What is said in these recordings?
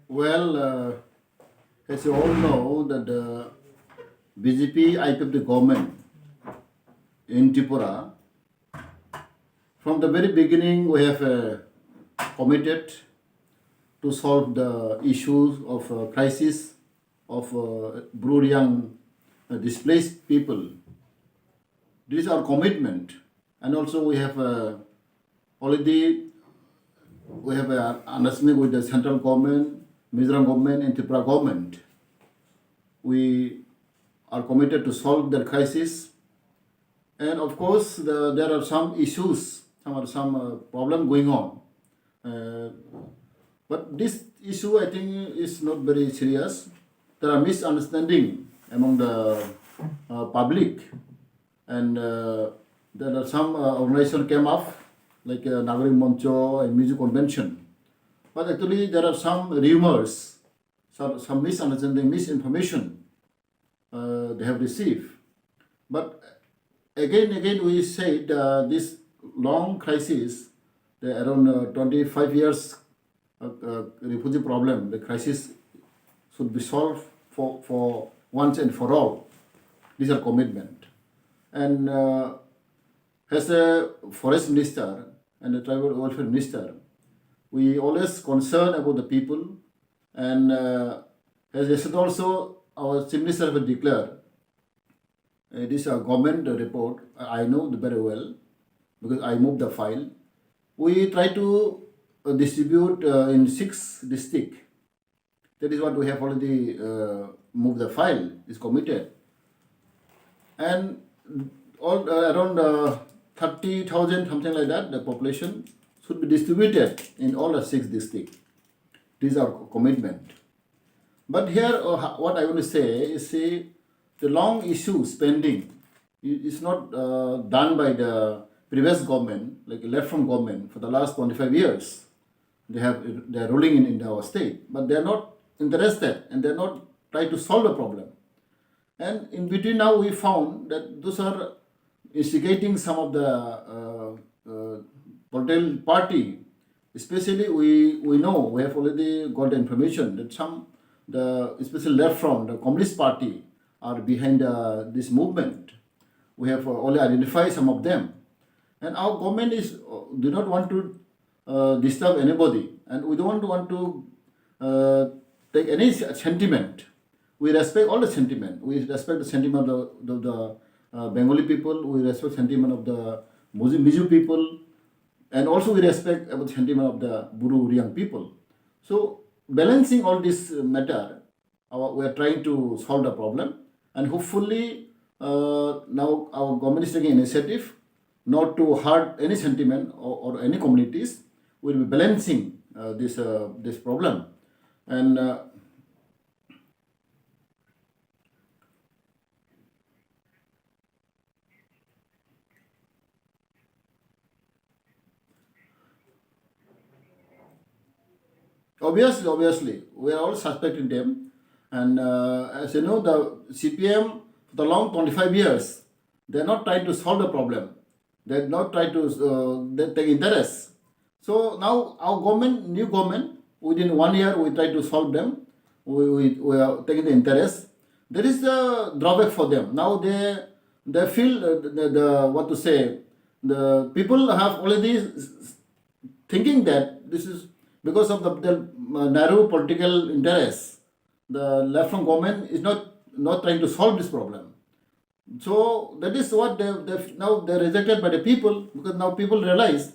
Well, as you all know, that the BJP IPP government in Tripura, from the very beginning, we have committed to solve the issues of crisis of Bruriang displaced people. This is our commitment, and also we have already we have an understanding with the central government, Mizoram government, and Tripura government. We are committed to solve the crisis, and of course, there are some issues, some problem going on. Uh, but this issue, I think, is not very serious. There are misunderstanding among the public, and there are some organization came up like Nagarik Moncho and Music Convention. But actually, there are some rumors, some misunderstanding, misinformation they have received. But again, we said this long crisis, the around 25 years refugee problem, the crisis should be solved for once and for all. These are commitment. And as a forest minister and a tribal welfare minister, we always concern about the people. And as yesterday also, our chief minister will declare, it is a government report. I know very well because I moved the file. We try to distribute in 6 districts. That is what we have already moved the file, is committed. And all around 30,000, something like that, the population should be distributed in all the 6 districts. This is our commitment. But here, what I want to say is, see, the long issue spending is not done by the previous government, like left from government for the last 25 years. They are ruling in our state, but they are not interested and they are not trying to solve the problem. And in between now we found that those are instigating some of the political party. Especially we know, we have already got the information that especially left from the Communist Party are behind this movement. We have only identified some of them. And our government do not want to disturb anybody, and we don't want to take any sentiment. We respect all the sentiment. We respect the sentiment of the Bengali people. We respect the sentiment of the Mizo people, and also we respect about the sentiment of the Buru-Uriang people. So balancing all this matter, we are trying to solve the problem, and hopefully now our government is taking initiative not to hurt any sentiment or any communities. We will be balancing this problem, and obviously, we are all suspecting them. And as you know, the CPM for the long 25 years, they are not trying to solve the problem. They are not trying to they take interest. So now our government, new government, within 1 year, we try to solve them. We are taking the interest. There is a drawback for them. Now they feel the what to say. The people have already thinking that this is because of the narrow political interests. The left from government is not trying to solve this problem. So that is what now they're rejected by the people, because now people realize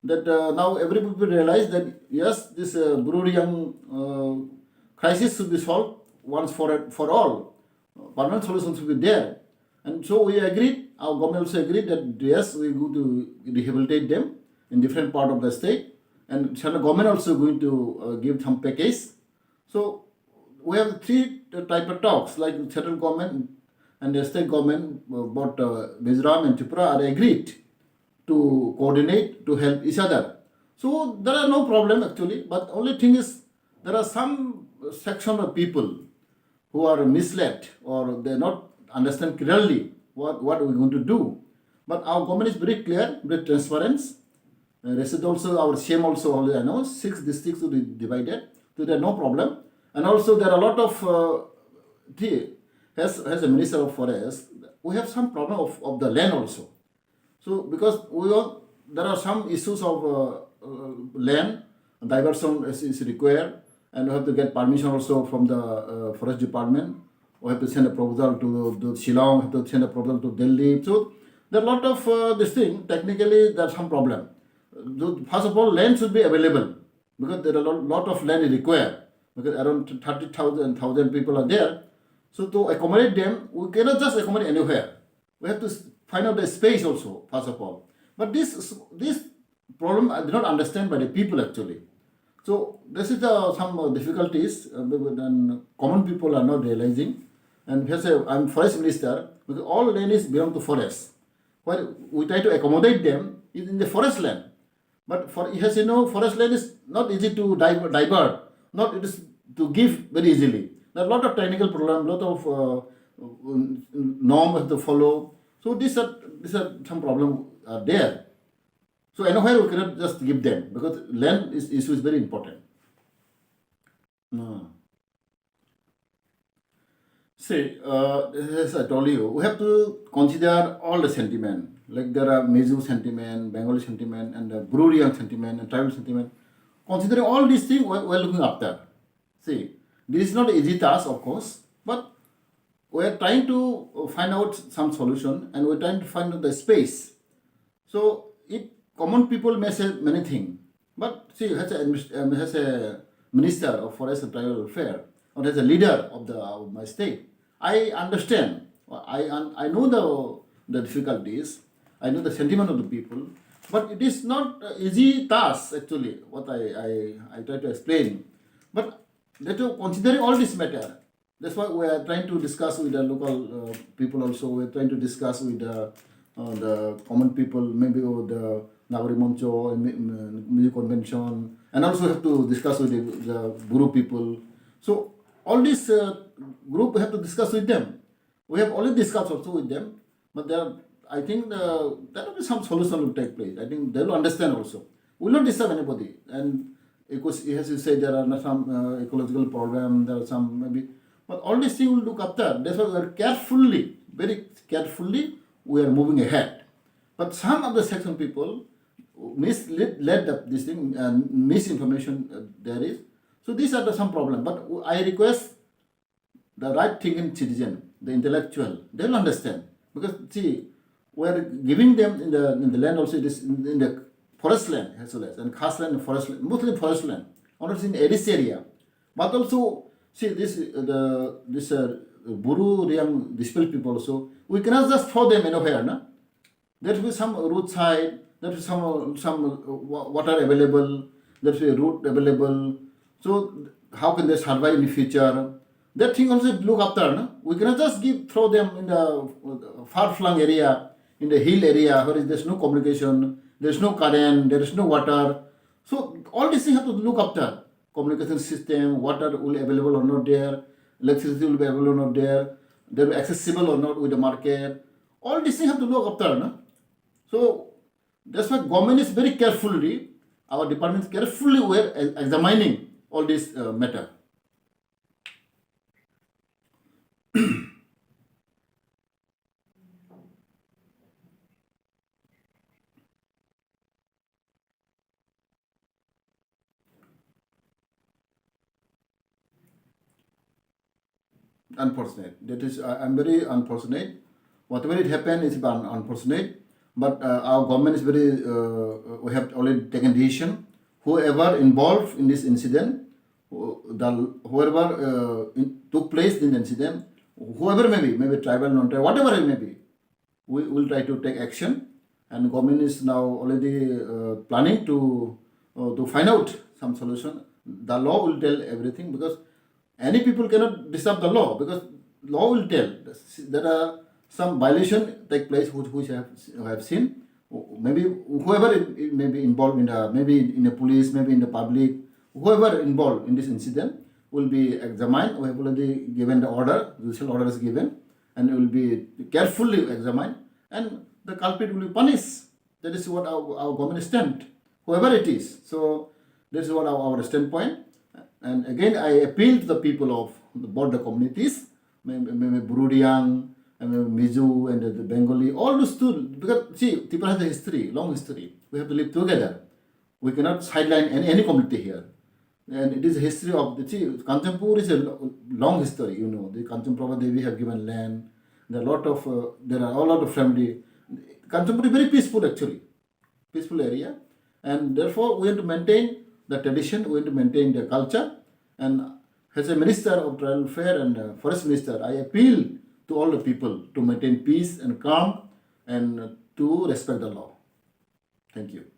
that now every people realize that yes, this Bruriang crisis should be solved once for all. Permanent solution should be there. And so we agreed, our government also agreed that yes, we go to rehabilitate them in different part of the state, and central government also going to give some package. So we have 3 type of talks, like central government and the state government, both Mizoram and Tripura are agreed to coordinate to help each other. So there are no problem actually, but only thing is there are some section of people who are misled or they not understand clearly what we're going to do. But our government is very clear, very transparent. Rest also, our CM also already announced 6 districts will be divided. So there no problem. And also there are a lot of as a Minister of Forest, we have some problem of the land also. So because there are some issues of land diversion is required, and we have to get permission also from the forest department. We have to send a proposal to Shillong, have to send a proposal to Delhi. So there are a lot of this thing. Technically, there's some problem. First of all, land should be available because there are a lot of land is required because around 30,000 people are there. So to accommodate them, we cannot just accommodate anywhere. We have to find out the space also, first of all. But this problem I do not understand by the people actually. So this is some difficulties and common people are not realizing. And as I'm forest minister, because all land is belong to forest. While we try to accommodate them in the forest land. But as you know, forest land is not easy to divert, not it is to give very easily. There are a lot of technical problems, lot of norms to follow. So these are some problems are there. So anywhere we cannot just give them because land issue is very important. No. See, as I told you, we have to consider all the sentiment. Like there are Mizo sentiment, Bengali sentiment, and the Brurian sentiment, and tribal sentiment. Considering all these things, we're looking after. See, this is not an easy task, of course, but we're trying to find out some solution, and we're trying to find out the space. So, common people may say many things, but see, as a minister of forest and tribal welfare, or as a leader of my state, I understand. I know the difficulties. I know the sentiment of the people, but it is not an easy task actually. What I try to explain, but considering all this matter, that's why we are trying to discuss with the local people also. We are trying to discuss with the common people, maybe with the Nagari Moncho, Music Convention, and also have to discuss with the Guru people. So all this group we have to discuss with them. We have already discussed also with them, but I think there will be some solution will take place. I think they will understand also. We will not disturb anybody. And because as you say, there are some ecological problem, there are some maybe, but all these things will look after. That's why we are carefully, very carefully, we are moving ahead. But some of the section people misled this thing and misinformation there is. So these are some problem. But I request the right thinking citizen, the intellectual, they will understand. Because see, we are giving them in the land also, it is in the forest land as well as, and khas land and forest land, mostly forest land, not in Addis area. But also, see, this Buru, Riang, displaced people also, we cannot just throw them anywhere, no? There will be some roadside, there will be some water available, there will be root available. So how can they survive in the future? That thing also look after, no? We cannot just throw them in the far-flung area, in the hill area where there's no communication, there's no current, there is no water. So all these things have to look after. Communication system, water will be available or not there, electricity will be available or not there, they will be accessible or not with the market. All these things have to look after, no? So that's why government is very carefully, our department is carefully examining all this matter. Unfortunate. That is, I'm very unfortunate. Whatever it happened is unfortunate. But our government is very, we have already taken decision. Whoever involved in this incident, whoever took place in the incident, whoever maybe tribal, non-tribal, whatever it may be, we will try to take action. And government is now already planning to find out some solution. The law will tell everything because any people cannot disturb the law because law will tell. There are some violation take place which I have seen. Maybe whoever may be involved maybe in the police, maybe in the public, whoever involved in this incident will be examined. We have already given the order, judicial order is given, and it will be carefully examined, and the culprit will be punished. That is what our government stand, whoever it is. So this is what our standpoint. And again, I appeal to the people of the border communities, maybe Burudiang, and maybe Mizu and the Bengali, all those two, because see, people have a history, long history. We have to live together. We cannot sideline any community here. And it is a history of the see, Kanchanpur is a long history, you know. The Kanchanpur Devi have given land. There are a lot of family. Kanchanpur is very peaceful actually, peaceful area, and therefore we have to maintain the tradition, we have to maintain the culture. And as a minister of tribal welfare and forest minister, I appeal to all the people to maintain peace and calm and to respect the law. Thank you.